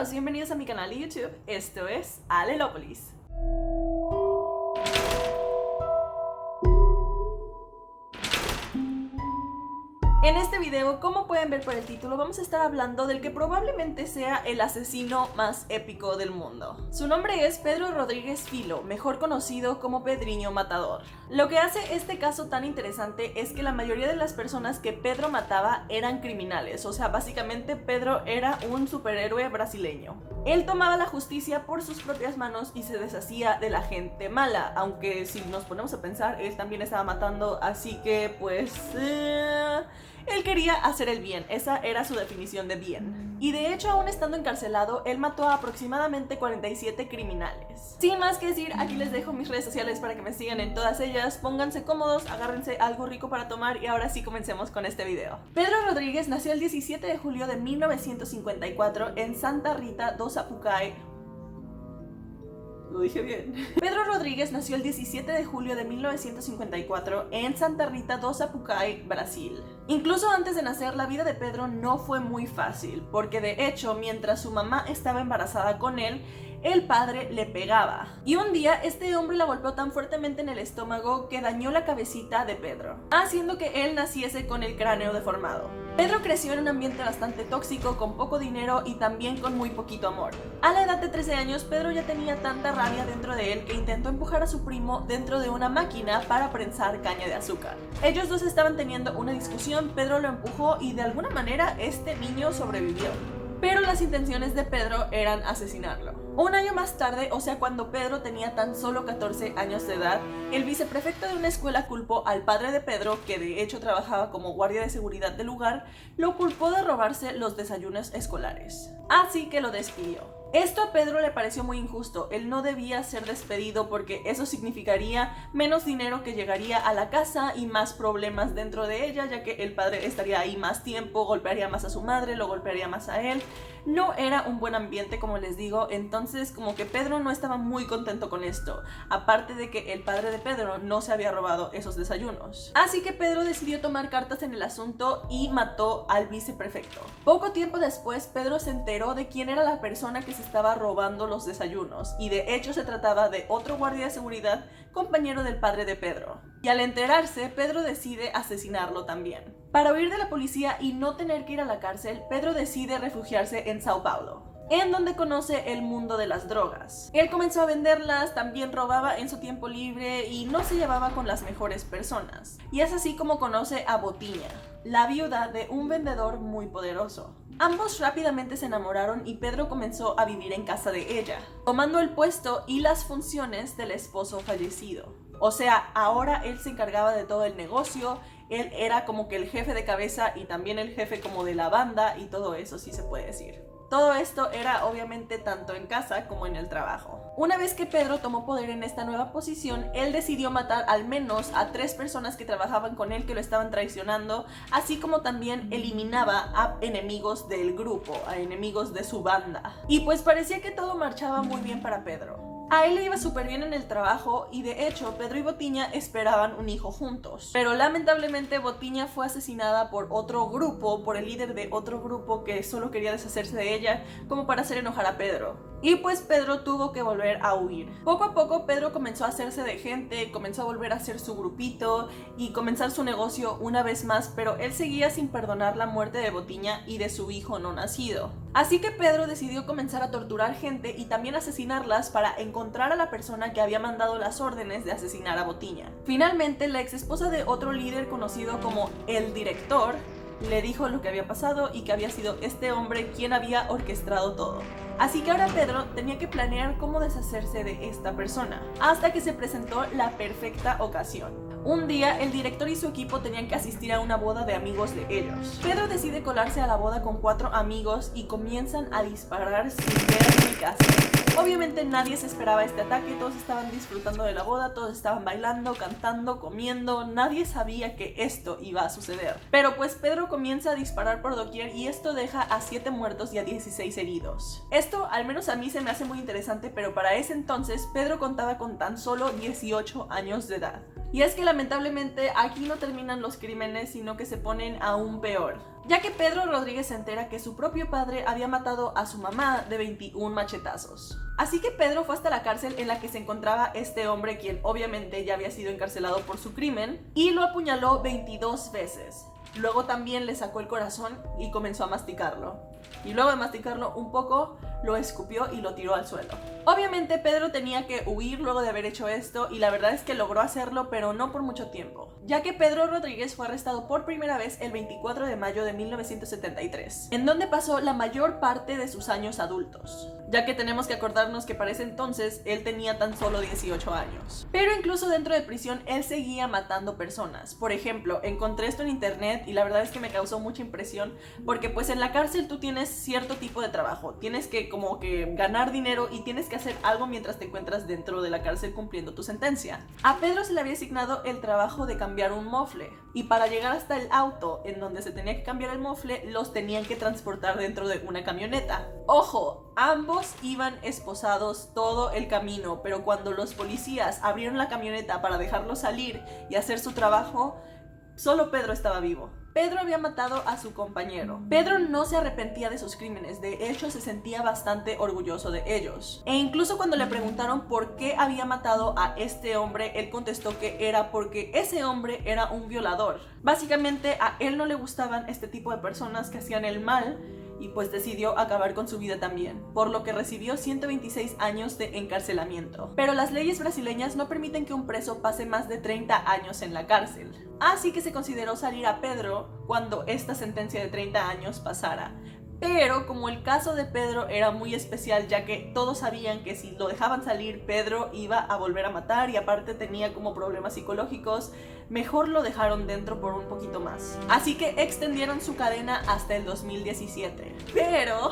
Chicos, bienvenidos a mi canal de YouTube. Esto es Alelópolis. En este video, como pueden ver por el título, vamos a estar hablando del que probablemente sea el asesino más épico del mundo. Su nombre es Pedro Rodríguez Filo, mejor conocido como Pedriño Matador. Lo que hace este caso tan interesante es que la mayoría de las personas que Pedro mataba eran criminales, o sea, básicamente Pedro era un superhéroe brasileño. Él tomaba la justicia por sus propias manos y se deshacía de la gente mala, aunque si nos ponemos a pensar, él también estaba matando, así que pues... él quería hacer el bien, esa era su definición de bien. Y de hecho, aún estando encarcelado, él mató a aproximadamente 47 criminales. Sin más que decir, aquí les dejo mis redes sociales para que me sigan en todas ellas. Pónganse cómodos, agárrense algo rico para tomar y ahora sí comencemos con este video. Pedro Rodríguez nació el 17 de julio de 1954 en Santa Rita do Sapucaí. Lo dije bien. Pedro Rodríguez nació el 17 de julio de 1954 en Santa Rita do Sapucaí, Brasil. Incluso antes de nacer, la vida de Pedro no fue muy fácil, porque de hecho, mientras su mamá estaba embarazada con él, el padre le pegaba. Y un día, este hombre la golpeó tan fuertemente en el estómago que dañó la cabecita de Pedro, haciendo que él naciese con el cráneo deformado. Pedro creció en un ambiente bastante tóxico, con poco dinero y también con muy poquito amor. A la edad de 13 años, Pedro ya tenía tanta rabia dentro de él que intentó empujar a su primo dentro de una máquina para prensar caña de azúcar. Ellos dos estaban teniendo una discusión, Pedro lo empujó y de alguna manera este niño sobrevivió. Pero las intenciones de Pedro eran asesinarlo. Un año más tarde, o sea cuando Pedro tenía tan solo 14 años de edad, el viceprefecto de una escuela culpó al padre de Pedro, que de hecho trabajaba como guardia de seguridad del lugar, lo culpó de robarse los desayunos escolares. Así que lo despidió. Esto a Pedro le pareció muy injusto, él no debía ser despedido porque eso significaría menos dinero que llegaría a la casa y más problemas dentro de ella, ya que el padre estaría ahí más tiempo, golpearía más a su madre, lo golpearía más a él. No era un buen ambiente, como les digo, entonces como que Pedro no estaba muy contento con esto, aparte de que el padre de Pedro no se había robado esos desayunos. Así que Pedro decidió tomar cartas en el asunto y mató al viceprefecto. Poco tiempo después, Pedro se enteró de quién era la persona que se estaba robando los desayunos, y de hecho se trataba de otro guardia de seguridad, compañero del padre de Pedro. Y al enterarse, Pedro decide asesinarlo también. Para huir de la policía y no tener que ir a la cárcel, Pedro decide refugiarse en Sao Paulo, en donde conoce el mundo de las drogas. Él comenzó a venderlas, también robaba en su tiempo libre y no se llevaba con las mejores personas. Y es así como conoce a Botinha, la viuda de un vendedor muy poderoso. Ambos rápidamente se enamoraron y Pedro comenzó a vivir en casa de ella, tomando el puesto y las funciones del esposo fallecido. O sea, ahora él se encargaba de todo el negocio, él era como que el jefe de cabeza y también el jefe como de la banda y todo eso, sí se puede decir. Todo esto era obviamente tanto en casa como en el trabajo. Una vez que Pedro tomó poder en esta nueva posición, él decidió matar al menos a 3 personas que trabajaban con él que lo estaban traicionando, así como también eliminaba a enemigos del grupo, a enemigos de su banda. Y pues parecía que todo marchaba muy bien para Pedro. A él le iba súper bien en el trabajo y de hecho Pedro y Botinha esperaban un hijo juntos. Pero lamentablemente Botinha fue asesinada por otro grupo, por el líder de otro grupo que solo quería deshacerse de ella como para hacer enojar a Pedro. Y pues Pedro tuvo que volver a huir. Poco a poco Pedro comenzó a hacerse de gente, comenzó a volver a hacer su grupito y comenzar su negocio una vez más, pero él seguía sin perdonar la muerte de Botinha y de su hijo no nacido. Así que Pedro decidió comenzar a torturar gente y también asesinarlas para encontrar a la persona que había mandado las órdenes de asesinar a Botinha. Finalmente, la ex esposa de otro líder conocido como el director le dijo lo que había pasado y que había sido este hombre quien había orquestado todo. Así que ahora Pedro tenía que planear cómo deshacerse de esta persona, hasta que se presentó la perfecta ocasión. Un día, el director y su equipo tenían que asistir a una boda de amigos de ellos. Pedro decide colarse a la boda con 4 amigos y comienzan a disparar sin ver ni qué hacer. Obviamente nadie se esperaba este ataque, todos estaban disfrutando de la boda, todos estaban bailando, cantando, comiendo, nadie sabía que esto iba a suceder. Pero pues Pedro comienza a disparar por doquier y esto deja a 7 muertos y a 16 heridos. Esto al menos a mí se me hace muy interesante, pero para ese entonces Pedro contaba con tan solo 18 años de edad. Y es que lamentablemente aquí no terminan los crímenes, sino que se ponen aún peor. ya que Pedro Rodríguez se entera que su propio padre había matado a su mamá de 21 machetazos. Así que Pedro fue hasta la cárcel en la que se encontraba este hombre, quien obviamente ya había sido encarcelado por su crimen, y lo apuñaló 22 veces. Luego también le sacó el corazón y comenzó a masticarlo. Y luego de masticarlo un poco, lo escupió y lo tiró al suelo. Obviamente Pedro tenía que huir luego de haber hecho esto, y la verdad es que logró hacerlo, pero no por mucho tiempo, ya que Pedro Rodríguez fue arrestado por primera vez el 24 de mayo de 1973, en donde pasó la mayor parte de sus años adultos, ya que tenemos que acordarnos que para ese entonces él tenía tan solo 18 años. Pero incluso dentro de prisión él seguía matando personas. Por ejemplo, encontré esto en internet y la verdad es que me causó mucha impresión, porque pues en la cárcel tú tienes cierto tipo de trabajo, tienes que como que ganar dinero y tienes que hacer algo mientras te encuentras dentro de la cárcel cumpliendo tu sentencia. A Pedro se le había asignado el trabajo de cambiar un mofle, y para llegar hasta el auto en donde se tenía que cambiar el mofle, los tenían que transportar dentro de una camioneta. Ojo, ambos iban esposados todo el camino, pero cuando los policías abrieron la camioneta para dejarlo salir y hacer su trabajo, solo Pedro estaba vivo. Pedro había matado a su compañero. Pedro no se arrepentía de sus crímenes, de hecho se sentía bastante orgulloso de ellos. E incluso cuando le preguntaron por qué había matado a este hombre, él contestó que era porque ese hombre era un violador. Básicamente a él no le gustaban este tipo de personas que hacían el mal, y pues decidió acabar con su vida también, por lo que recibió 126 años de encarcelamiento. Pero las leyes brasileñas no permiten que un preso pase más de 30 años en la cárcel, así que se consideró salir a Pedro cuando esta sentencia de 30 años pasara. Pero como el caso de Pedro era muy especial, ya que todos sabían que si lo dejaban salir, Pedro iba a volver a matar y aparte tenía como problemas psicológicos, mejor lo dejaron dentro por un poquito más. Así que extendieron su cadena hasta el 2017. Pero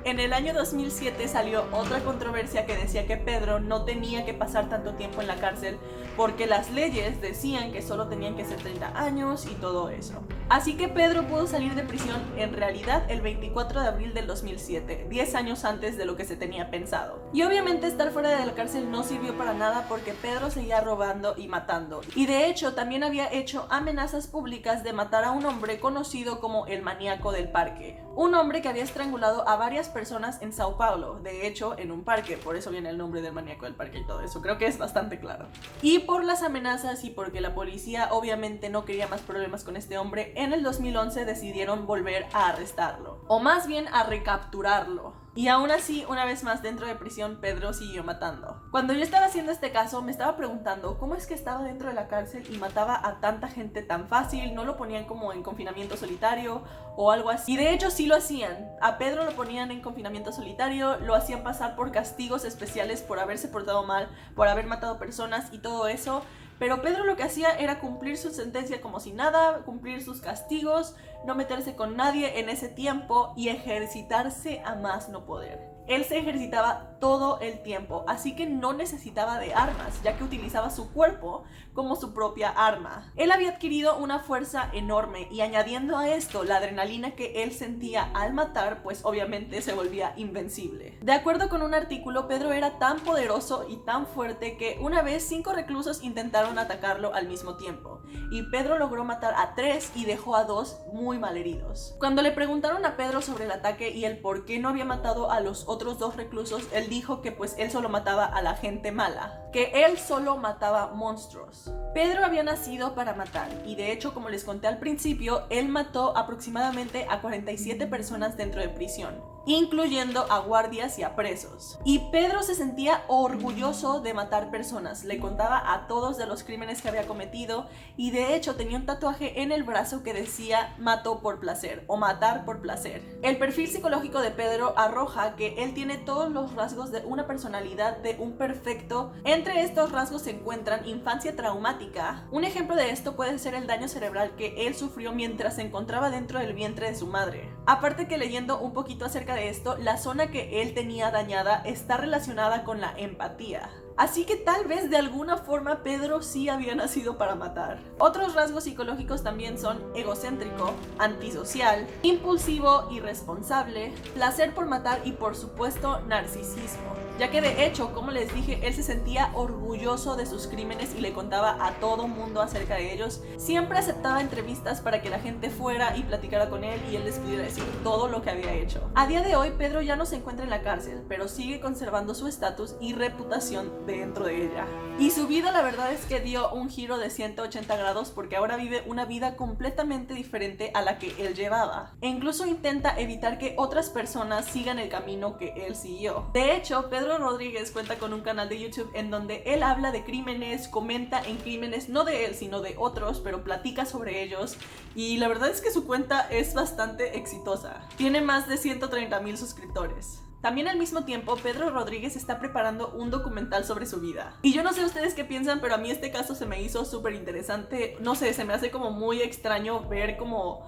en el año 2007 salió otra controversia que decía que Pedro no tenía que pasar tanto tiempo en la cárcel porque las leyes decían que solo tenían que ser 30 años y todo eso. Así que Pedro pudo salir de prisión en realidad el 24 de abril del 2007, 10 años antes de lo que se tenía pensado. Y obviamente estar fuera de la cárcel no sirvió para nada porque Pedro seguía robando y matando. Y de hecho también había hecho amenazas públicas de matar a un hombre conocido como el maníaco del parque. Un hombre que había estrangulado a varias personas en Sao Paulo, de hecho en un parque, por eso viene el nombre del maníaco del parque y todo eso, creo que es bastante claro. Y por las amenazas y porque la policía obviamente no quería más problemas con este hombre, en el 2011 decidieron volver a arrestarlo, o más bien a recapturarlo. Y aún así, una vez más dentro de prisión, Pedro siguió matando. Cuando yo estaba haciendo este caso, me estaba preguntando cómo es que estaba dentro de la cárcel y mataba a tanta gente tan fácil. No lo ponían como en confinamiento solitario o algo así. Y de hecho sí lo hacían. A Pedro lo ponían en confinamiento solitario, lo hacían pasar por castigos especiales por haberse portado mal, por haber matado personas y todo eso. Pero Pedro lo que hacía era cumplir su sentencia como si nada, cumplir sus castigos, no meterse con nadie en ese tiempo y ejercitarse a más no poder. Él se ejercitaba todo el tiempo, así que no necesitaba de armas, ya que utilizaba su cuerpo como su propia arma. Él había adquirido una fuerza enorme y añadiendo a esto la adrenalina que él sentía al matar, pues obviamente se volvía invencible. De acuerdo con un artículo, Pedro era tan poderoso y tan fuerte que una vez 5 reclusos intentaron atacarlo al mismo tiempo, y Pedro logró matar a 3 y dejó a 2 muy malheridos. Cuando le preguntaron a Pedro sobre el ataque y el por qué no había matado a los otros 2 reclusos, él dijo que pues él solo mataba a la gente mala, que él solo mataba monstruos. Pedro había nacido para matar y de hecho, como les conté al principio, él mató aproximadamente a 47 personas dentro de prisión, incluyendo a guardias y a presos. Y Pedro se sentía orgulloso de matar personas, le contaba a todos de los crímenes que había cometido y de hecho tenía un tatuaje en el brazo que decía "mato por placer" o "matar por placer". El perfil psicológico de Pedro arroja que él tiene todos los rasgos de una personalidad de un perfecto. Entre estos rasgos se encuentran infancia traumática. Un ejemplo de esto puede ser el daño cerebral que él sufrió mientras se encontraba dentro del vientre de su madre. Aparte que leyendo un poquito acerca de esto, la zona que él tenía dañada está relacionada con la empatía. Así que tal vez de alguna forma Pedro sí había nacido para matar. Otros rasgos psicológicos también son egocéntrico, antisocial, impulsivo, irresponsable, placer por matar y por supuesto narcisismo. Ya que de hecho, como les dije, él se sentía orgulloso de sus crímenes y le contaba a todo mundo acerca de ellos. Siempre aceptaba entrevistas para que la gente fuera y platicara con él y él les pudiera decir todo lo que había hecho. A día de hoy, Pedro ya no se encuentra en la cárcel, pero sigue conservando su estatus y reputación dentro de ella. Y su vida, la verdad es que dio un giro de 180 grados porque ahora vive una vida completamente diferente a la que él llevaba. E incluso intenta evitar que otras personas sigan el camino que él siguió. De hecho, Pedro Rodríguez cuenta con un canal de YouTube en donde él habla de crímenes, comenta en crímenes, no de él, sino de otros, pero platica sobre ellos. Y la verdad es que su cuenta es bastante exitosa. Tiene más de 130,000 suscriptores. También al mismo tiempo, Pedro Rodríguez está preparando un documental sobre su vida. Y yo no sé ustedes qué piensan, pero a mí este caso se me hizo súper interesante. No sé, se me hace como muy extraño ver como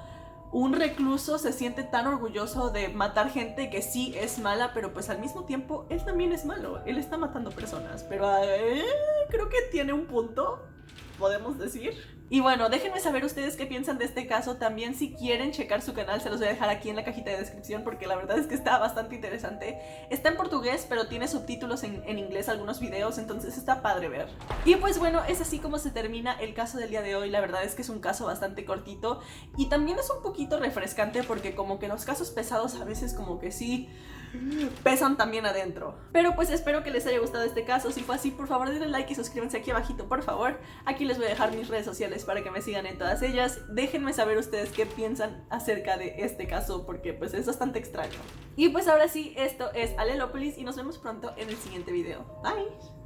un recluso se siente tan orgulloso de matar gente que sí es mala, pero pues al mismo tiempo él también es malo. Él está matando personas, pero creo que tiene un punto, podemos decir. Y bueno, déjenme saber ustedes qué piensan de este caso. También si quieren checar su canal se los voy a dejar aquí en la cajita de descripción porque la verdad es que está bastante interesante. Está en portugués pero tiene subtítulos en inglés algunos videos, entonces está padre ver. Y pues bueno, es así como se termina el caso del día de hoy. La verdad es que es un caso bastante cortito y también es un poquito refrescante porque como que los casos pesados a veces como que sí pesan también adentro. Pero pues espero que les haya gustado este caso. Si fue así, por favor denle like y suscríbanse aquí abajito, por favor. Aquí les voy a dejar mis redes sociales para que me sigan en todas ellas. Déjenme saber ustedes qué piensan acerca de este caso porque pues es bastante extraño. Y pues ahora sí, esto es Alelópolis y nos vemos pronto en el siguiente video. Bye.